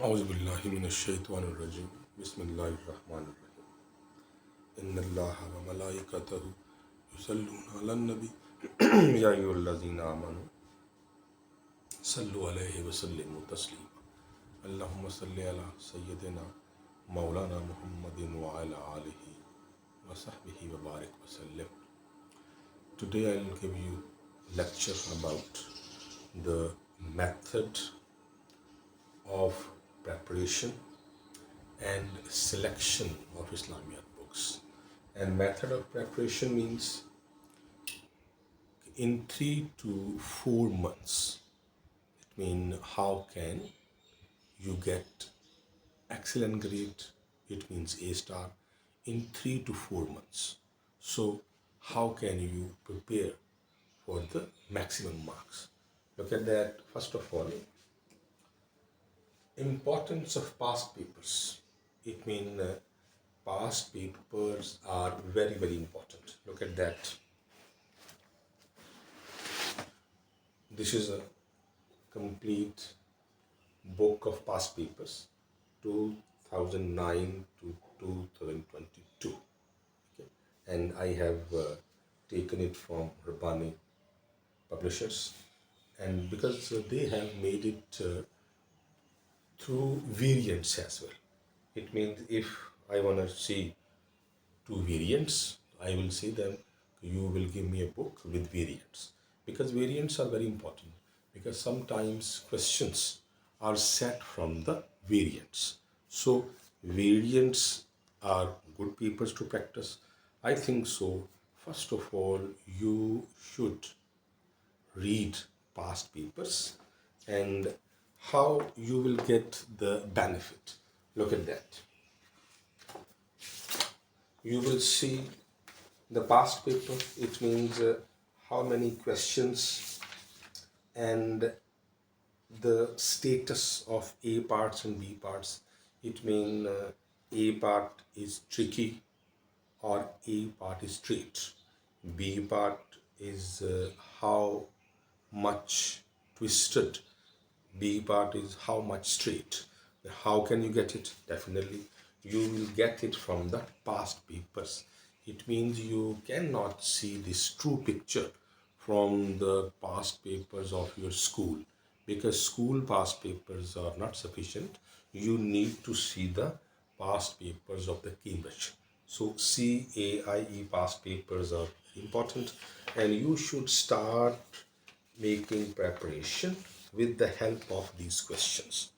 أعوذ بالله من الشيطان الرجيم بسم الله الرحمن الرحيم إن الله وملائكته يصلون على النبي يا أيها الذين آمنوا صلوا عليه وسلموا تسليما اللهم صل على سيدنا مولانا محمد وعلى آله وصحبه وبارك وسلم. Today I will give you lecture about the method of preparation and selection of Islamiat books. And method of preparation means in 3 to 4 months. It means how can you get excellent grade? It means A star in 3 to 4 months. So how can you prepare for the maximum marks? Look at that. First of all, importance of past papers. It means past papers are very, very important. Look at that. This is a complete book of past papers 2009 to 2022. Okay. And I have taken it from Rabbani publishers, and because they have made it through variants as well. It means if I want to see two variants, I will say them, you will give me a book with variants. Because variants are very important. Because sometimes questions are set from the variants. So variants are good papers to practice. I think so. First of all, you should read past papers and how you will get the benefit. Look at that. You will see the past paper. It means how many questions and the status of A parts and B parts. It means A part is tricky or A part is straight. B part is how much twisted. B part is how much straight. How can you get it? Definitely, you will get it from the past papers. It means you cannot see this true picture from the past papers of your school, because school past papers are not sufficient. You need to see the past papers of the Cambridge. So CAIE past papers are important, and you should start making preparation with the help of these questions.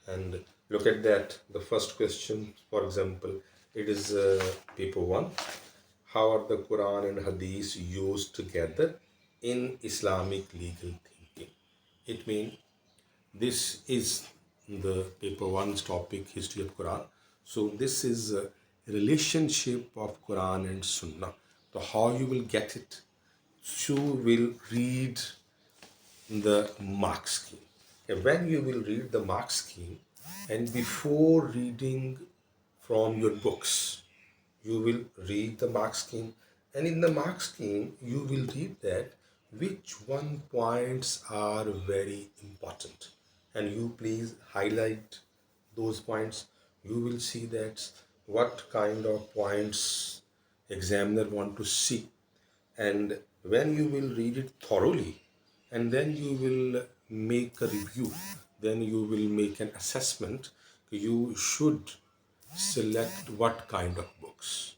And look at that. The first question, for example, it is paper 1. How are the Quran and Hadith used together in Islamic legal thinking? It means this is the paper 1's topic, history of Quran. So this is a relationship of Quran and Sunnah. So how you will get it? You will read the mark scheme. When you will read the mark scheme, and before reading from your books, you will read the mark scheme, and in the mark scheme, you will read that which one points are very important, and you please highlight those points. You will see that what kind of points examiner want to see, and when you will read it thoroughly and then you will make a review, then you will make an assessment, you should select what kind of books.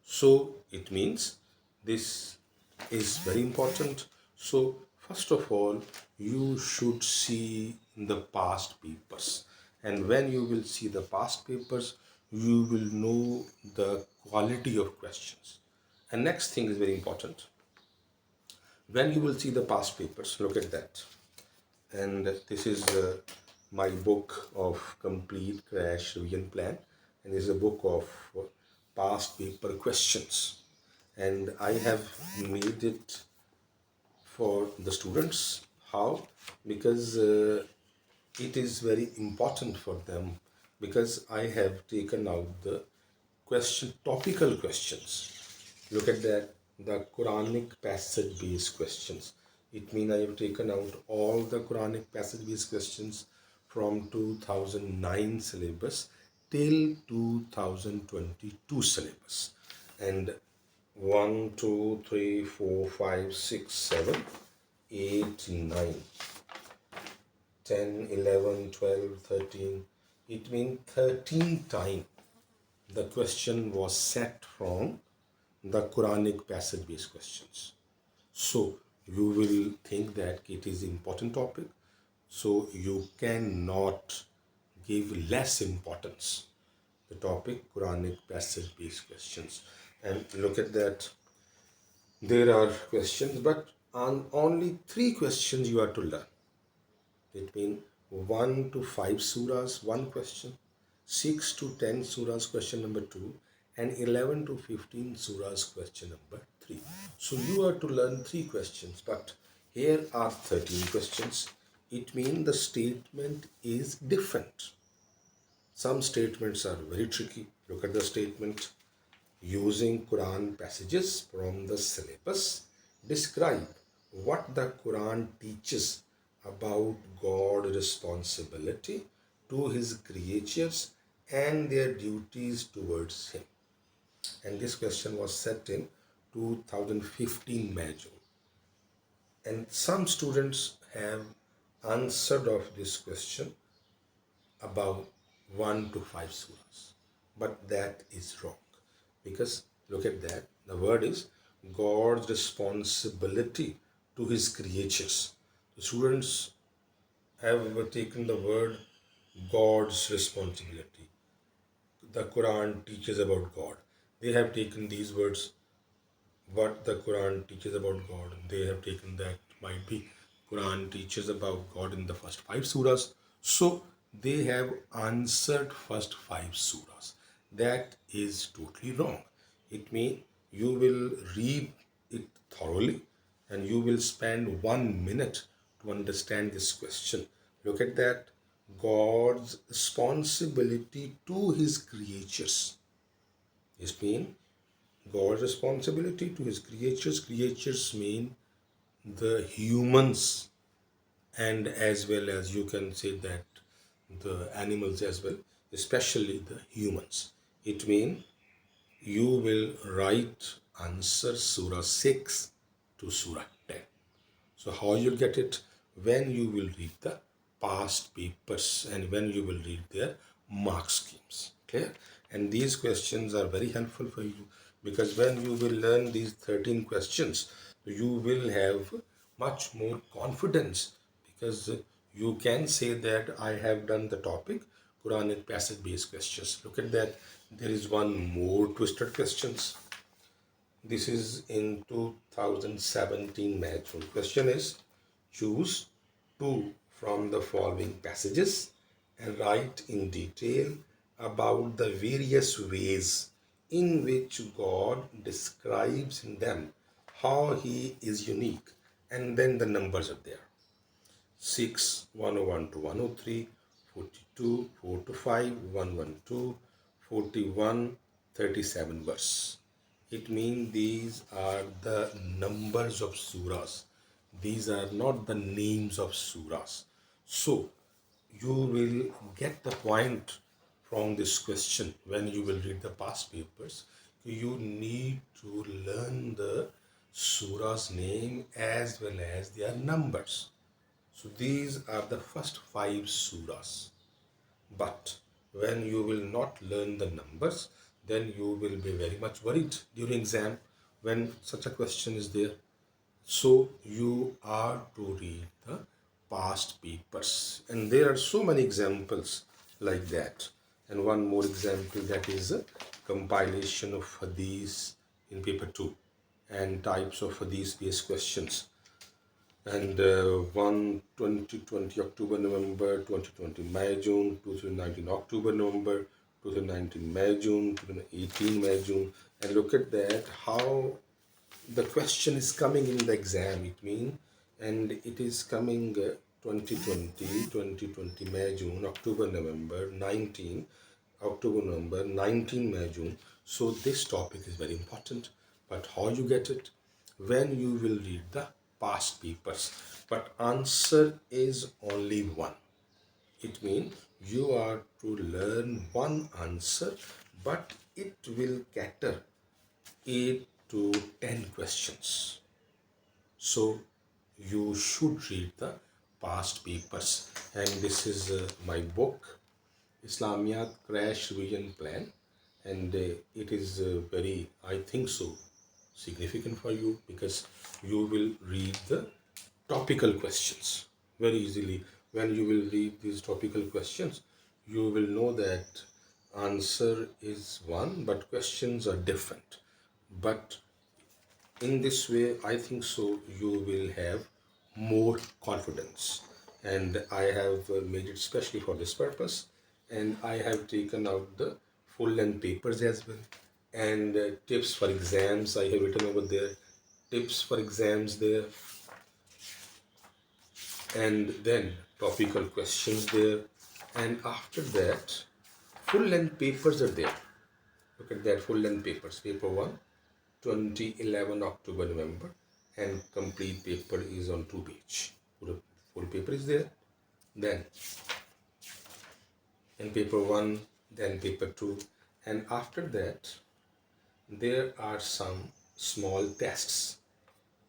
So it means this is very important. So first of all, you should see the past papers, and when you will see the past papers, you will know the quality of questions. And next thing is very important. When you will see the past papers, look at that. And this is my book of complete crash revision plan, and this is a book of past paper questions, and I have made it for the students. How? Because it is very important for them, because I have taken out the topical questions. Look at that, the Quranic passage based questions. It means I have taken out all the Quranic passage based questions from 2009 syllabus till 2022 syllabus. And 1, 2, 3, 4, 5, 6, 7, 8, 9, 10, 11, 12, 13. It means 13 times the question was set from the Quranic passage based questions. So you will think that it is important topic. So you cannot give less importance the topic Quranic passage based questions. And look at that. There are questions, but on only 3 questions you are to learn. It means 1 to 5 surahs, 1 question, 6 to 10 surahs, question number 2, and 11 to 15 surahs, question number 3. So you are to learn 3 questions, but here are 13 questions. It means the statement is different. Some statements are very tricky. Look at the statement. Using Quran passages from the syllabus, describe what the Quran teaches about God's responsibility to his creatures and their duties towards him. And this question was set in 2015 Major. And some students have answered of this question about 1 to 5 surahs. But that is wrong. Because look at that. The word is God's responsibility to his creatures. The students have taken the word God's responsibility. The Quran teaches about God. They have taken these words, what the Quran teaches about God. They have taken that might be Quran teaches about God in the first 5 surahs. So they have answered first 5 surahs. That is totally wrong. It means you will read it thoroughly and you will spend 1 minute to understand this question. Look at that. God's responsibility to his creatures. This means God's responsibility to his creatures. Creatures mean the humans, and as well as you can say that the animals as well, especially the humans. It means you will write answer Surah 6 to Surah 10. So how you'll get it? When you will read the past papers and when you will read their mark schemes. Clear? And these questions are very helpful for you because when you will learn these 13 questions, you will have much more confidence because you can say that I have done the topic Quranic passage based questions. Look at that. There is one more twisted questions. This is in 2017 match. Question is, choose 2 from the following passages and write in detail about the various ways in which God describes in them how he is unique. And then the numbers are there. 6, 101 to 103, 42, 4 to 5, 112, 41, 37 verse. It means these are the numbers of surahs. These are not the names of surahs. So you will get the point from this question when you will read the past papers. You need to learn the surah's name as well as their numbers. So these are the first 5 surahs. But when you will not learn the numbers, then you will be very much worried during exam when such a question is there. So you are to read the past papers. And there are so many examples like that. And one more example, that is a compilation of hadith in paper 2 and types of hadith based questions. And 1 2020 October November 2020 May June 2019 October November 2019 May June 2018 May June. And look at that, how the question is coming in the exam. It means, and it is coming 2020 May June October November 19 October November 19 May June. So this topic is very important. But how you get it? When you will read the past papers. But answer is only one. It means you are to learn one answer, but it will cater 8 to 10 questions. So you should read the past papers. And this is my book, Islamiat Crash Revision Plan. And it is very, I think so, significant for you because you will read the topical questions very easily. When you will read these topical questions, you will know that answer is one, but questions are different. But in this way, I think so you will have more confidence. And I have made it specially for this purpose, and I have taken out the full length papers as well. And tips for exams I have written over there, tips for exams there, and then topical questions there. And after that, full length papers are there. Look at that, full length papers. Paper 1, 2011 October, November, and complete paper is on 2 page. Full paper is there. Then in paper 1, then paper 2, and after that there are some small tests.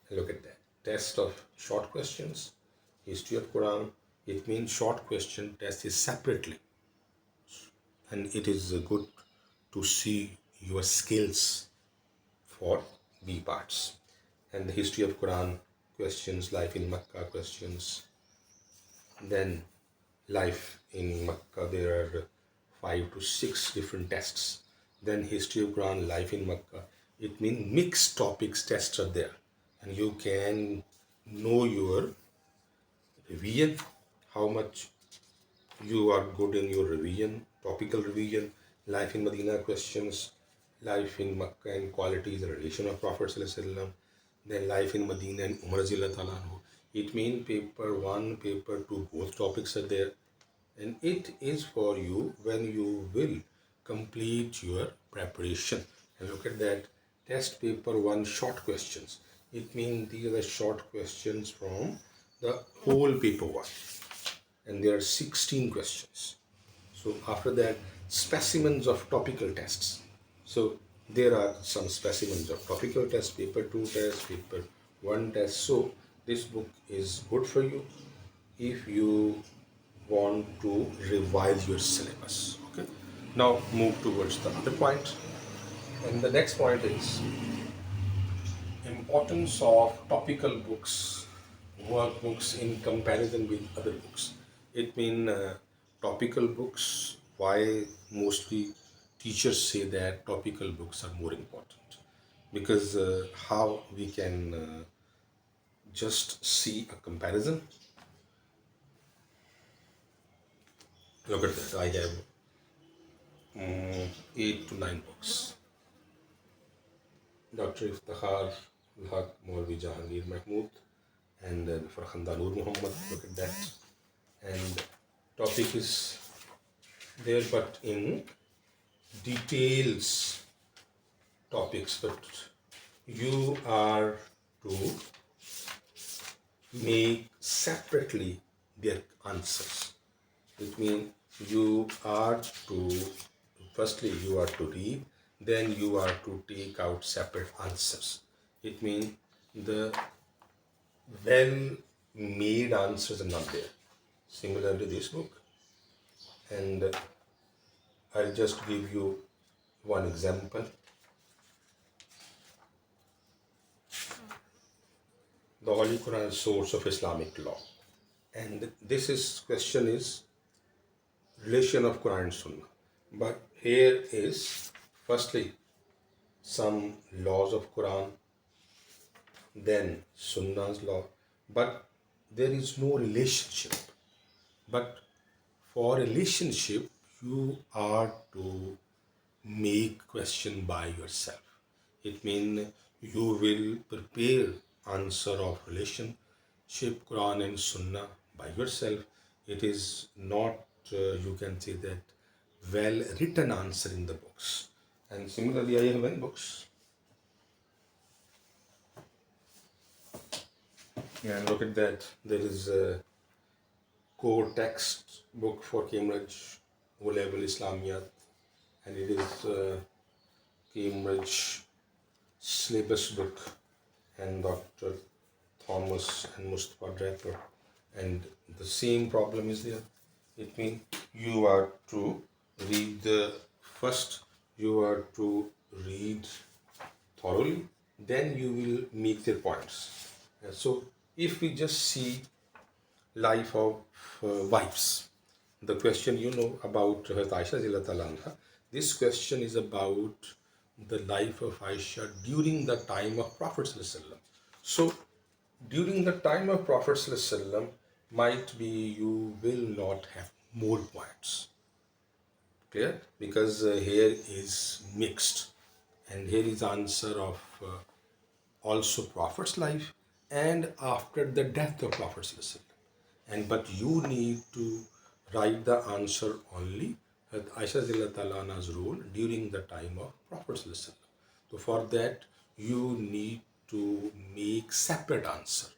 Look at that. Test of short questions, history of Quran. It means short question test is separately, and it is good to see your skills for B parts. And the history of Quran questions, life in Makkah questions. Then life in Makkah, there are 5 to 6 different tests. Then history of Quran, life in Makkah. It means mixed topics tests are there, and you can know your revision, how much you are good in your revision, topical revision, life in Medina questions, life in Makkah and qualities and relation of Prophet ﷺ, then life in Medina and Umar Ta'ala. It means paper 1, paper 2, both topics are there. And it is for you when you will complete your preparation. And look at that, test paper 1 short questions. It means these are the short questions from the whole paper 1, and there are 16 questions. So after that, specimens of topical tests. So there are some specimens of topical tests, paper 2 test, paper 1 test. So this book is good for you if you want to revise your syllabus. Okay. Now move towards the other point. And the next point is importance of topical books, workbooks in comparison with other books. It means topical books, why mostly teachers say that topical books are more important. Because how we can just see a comparison. Look at that, I have 8 to 9 books. Dr. Iftikhar Haq Maulvi Jahangir Mahmood and Farhanda Noor Muhammad. Look at that. And topic is there, but in details topics, but you are to make separately their answers. It means you are to, firstly you are to read, then you are to take out separate answers. It means the well made answers are not there. Similarly this book, and I'll just give you one example. The Holy Quran is source of Islamic law, and this is question is relation of Quran and Sunnah. But here is firstly some laws of Quran, then Sunnah's law, but there is no relationship. But for relationship, you are to make question by yourself. It means you will prepare answer of relationship, Quran and Sunnah by yourself. It is not, you can say that, well written answer in the books. And similarly, I have many books. And look at that, there is core text book for Cambridge O-level Islamiat, and it is Cambridge syllabus book, and Dr. Thomas and Mustafa Draper, and the same problem is there. It means you are to read the first, you are to read thoroughly, then you will make their points. So if we just see life of wives, the question about Hazrat Aisha Radhiyallahu Ta'ala anha, this question is about the life of Aisha during the time of Prophet Sallallahu Alaihi Wasallam. So during the time of Prophet Sallallahu Alaihi Wasallam, might be you will not have more points. Clear? Because here is mixed, and here is answer of also Prophet's life and after the death of Prophet Sallallahu Alaihi Wasallam. And but you need to write the answer only at Aisha Radhiyallahu Ta'ala anha's rule during the time of Prophet Sallallahu Alaihi Wasallam. So for that you need to make separate answer.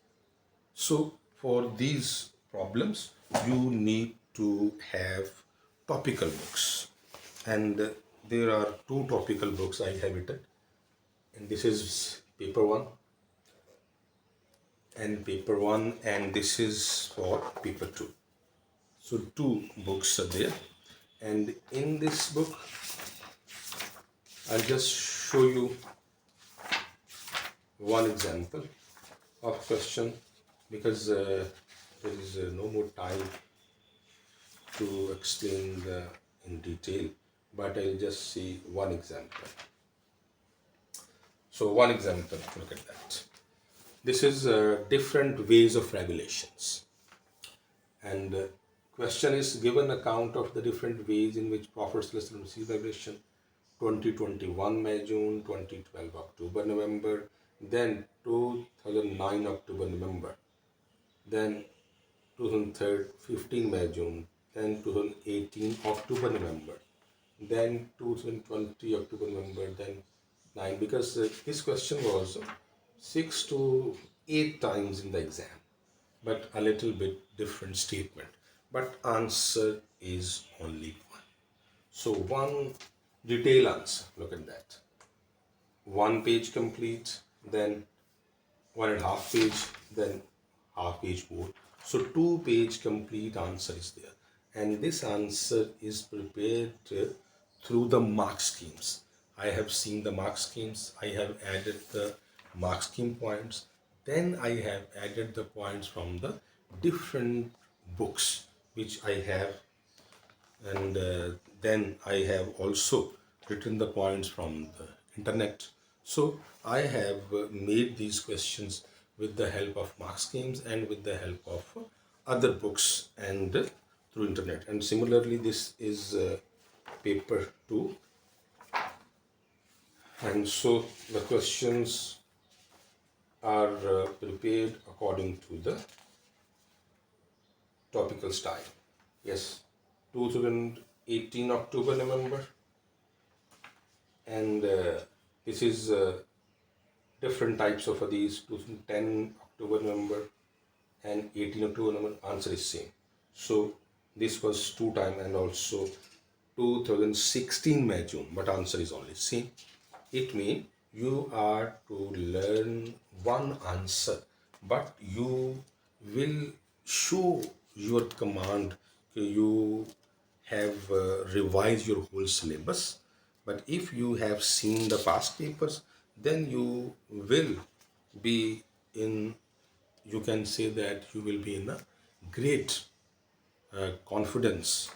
So for these problems you need to have topical books, and there are two topical books I have written, and this is paper 1 and this is for paper 2. So two books are there, and in this book I'll just show you one example of question, because there is no more time to explain in detail, but I'll just see one example. So one example, look at that. This is different ways of regulations, and question is given account of the different ways in which Prophet received revelation: 2021 May June, 2012 October November, then 2009 October November, then 2015 May June, then 2018 October November, then 2020 October November, then 9, because this question was 6 to 8 times in the exam, but a little bit different statement, but answer is only one. So one detailed answer, look at that, 1 page complete, then 1.5 page, then half page more. So 2 page complete answer is there, and this answer is prepared through the mark schemes. I have seen the mark schemes, I have added the mark scheme points, then I have added the points from the different books which I have, and then I have also written the points from the internet. So I have made these questions with the help of mark schemes and with the help of other books and through internet. And similarly, this is paper 2, and so the questions are prepared according to the topical style. Yes, 2018 October November, and this is different types of these: 2010 October November and 18 October November. Answer is same. So this was 2 time, and also 2016 May June, but answer is only same. It means you are to learn one answer, but you will show your command. You have revised your whole syllabus, but if you have seen the past papers, then you will be in, you can say that you will be in a great confidence,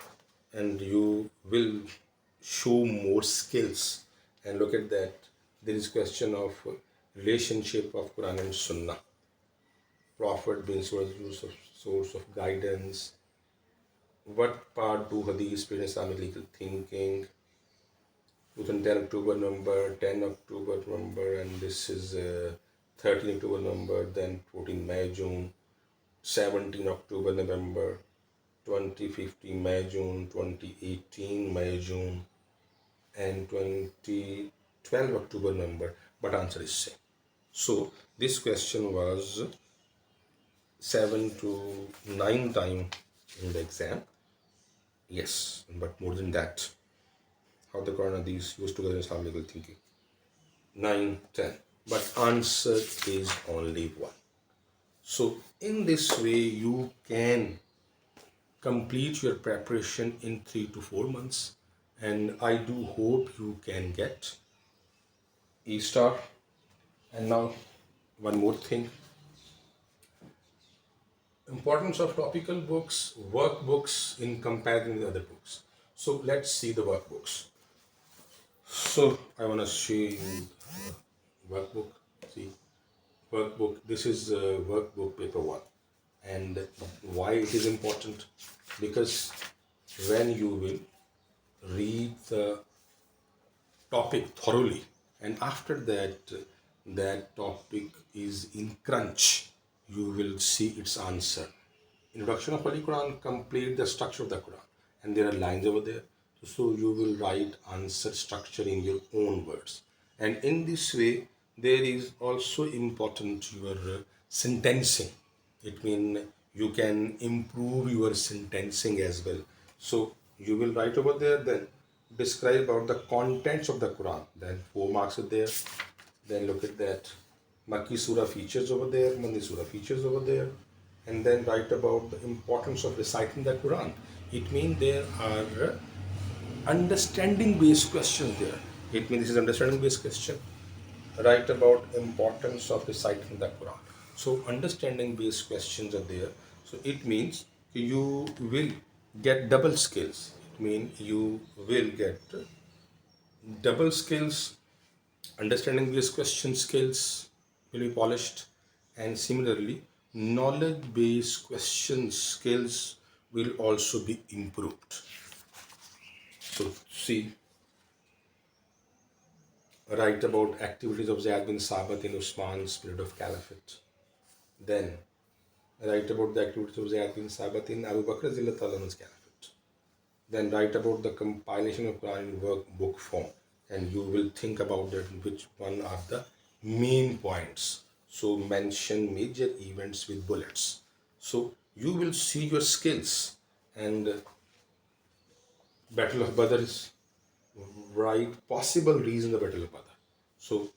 and you will show more skills. And look at that, there is question of relationship of Quran and Sunnah, Prophet being source of guidance, what part do Hadith play in Islamic legal thinking, 2010 October number, 10 October number, and this is 13 October number, then 14 May June, 17 October November, 2015 May June, 2018 May June, and 2012 October number, but answer is same. So this question was 7 to 9 times in the exam. Yes, but more than that, how the Quran and these used together in Islamic thinking. 9, 10. But answer is only one. So in this way, you can complete your preparation in 3 to 4 months, and I do hope you can get E star. And now, one more thing: importance of topical books, workbooks in comparison with other books. So let's see the workbooks. So I want to show you workbook. See, workbook. This is workbook paper 1, and why it is important? Because when you will read the topic thoroughly, and after that that topic is in crunch, you will see its answer. Introduction of Holy Quran, complete the structure of the Quran, and there are lines over there. So you will write answer structure in your own words, and in this way there is also important your sentencing. It means you can improve your sentencing as well. So you will write over there, then describe about the contents of the Quran, then 4 marks are there. Then look at that Makki Surah features over there, Madani Surah features over there, and then write about the importance of reciting the Quran. It means there are understanding based questions there. It means this is understanding based question. Write about importance of reciting the Quran. So understanding based questions are there. So it means you will get double skills. It means you will get double skills. Understanding based question skills will be polished, and similarly knowledge based question skills will also be improved. So see, write about activities of Zayd bin Sabit in Usman's period of caliphate. Then write about the activities of Zayd bin Sabit in Abu Bakr's caliphate. Then write about the compilation of Quran in workbook form, and you will think about that which one are the main points. So mention major events with bullets. So you will see your skills. And Battle of Badr is write possible reasons of Battle of Badr. So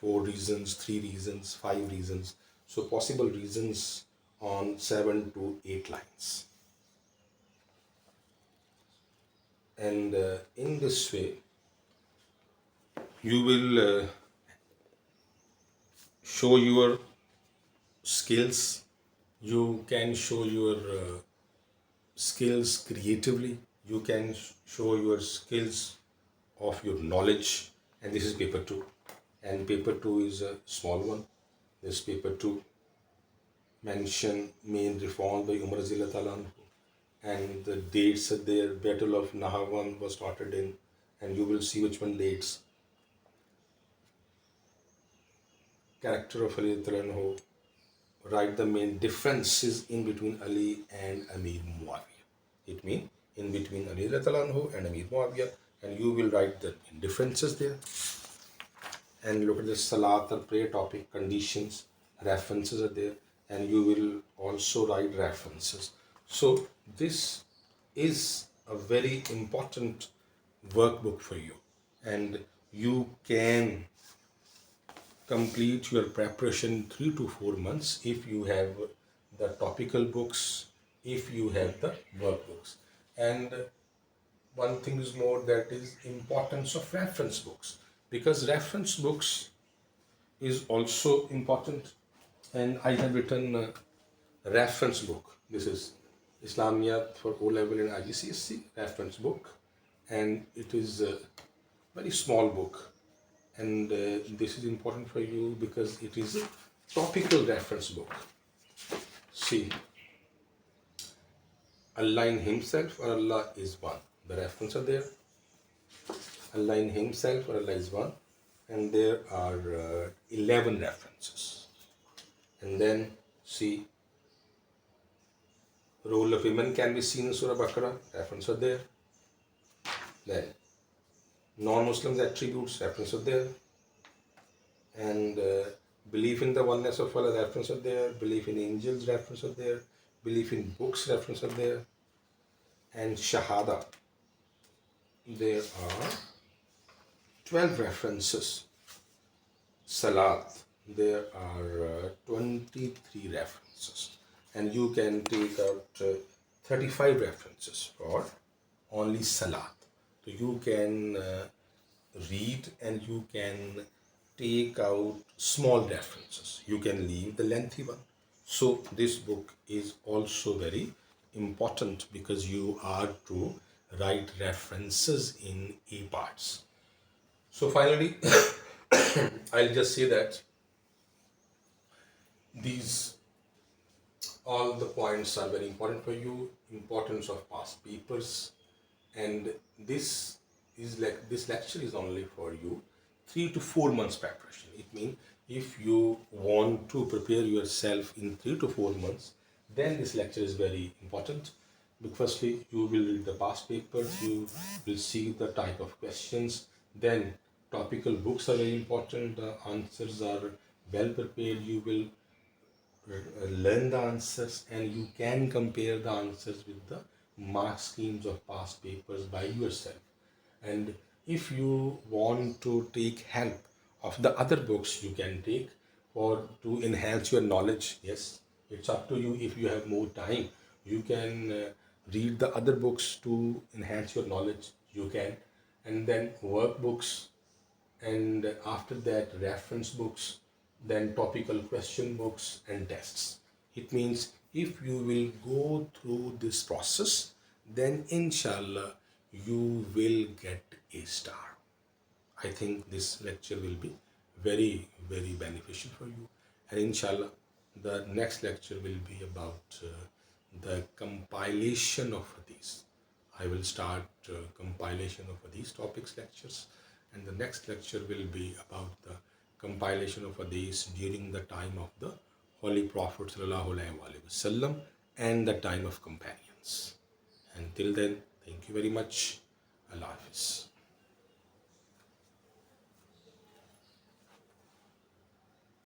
4 reasons, 3 reasons, 5 reasons. So possible reasons on 7 to 8 lines. And in this way, you will show your skills. You can show your skills creatively. You can show your skills of your knowledge. And this is paper 2. And paper 2 is a small one. This paper 2 mention main reform by Umar Zillah, and the dates are there. Battle of Nahawan was started in, and you will see which one dates. Character of Ali Talanho, write the main differences in between Ali and Amir Muawiyah. It means in between Ali Talanho and Amir Muawiyah, and you will write the differences there. And look at the Salat or prayer topic, conditions, references are there, and you will also write references. So this is a very important workbook for you, and you can complete your preparation 3 to 4 months if you have the topical books, if you have the workbooks. And one thing is more, that is importance of reference books, because reference books is also important. And I have written a reference book. This is Islamiat for O level and IGCSE reference book, and it is a very small book. And this is important for you because it is a topical reference book. See, Allah in Himself or Allah is one. The reference are there. Allah in Himself or Allah is one, and there are 11 references. And then see, role of women can be seen in Surah Baqarah. Reference are there. Then non-Muslims attributes, reference are there. And belief in the oneness of Allah, reference are there. Belief in angels, reference are there. belief in books reference are there, and Shahada. There are 12 references. Salat, there are 23 references, and you can take out 35 references for only Salat. So you can read and you can take out small references. You can leave the lengthy one. So this book is also very important because you are to write references in A parts. So finally, I'll just say that these all the points are very important for you. Importance of past papers, and this lecture is only for you 3 to 4 months preparation. It means if you want to prepare yourself in 3 to 4 months, then this lecture is very important. Because firstly, you will read the past papers, you will see the type of questions, then topical books are very important, the answers are well prepared, you will learn the answers and you can compare the answers with the mark schemes of past papers by yourself. And if you want to take help of the other books, you can take for to enhance your knowledge. Yes, it's up to you. If you have more time, you can read the other books to enhance your knowledge. You can, and then workbooks, and after that reference books, then topical question books and tests. It means if you will go through this process, then inshallah you will get a star. I think this lecture will be very, very beneficial for you. And inshallah, the next lecture will be about the compilation of hadith. I will start compilation of these topics lectures, and the next lecture will be about the compilation of hadith during the time of the Holy Prophet Sallallahu Alaihi Wasallam and the time of companions. Until then, thank you very much. Allah Hafiz.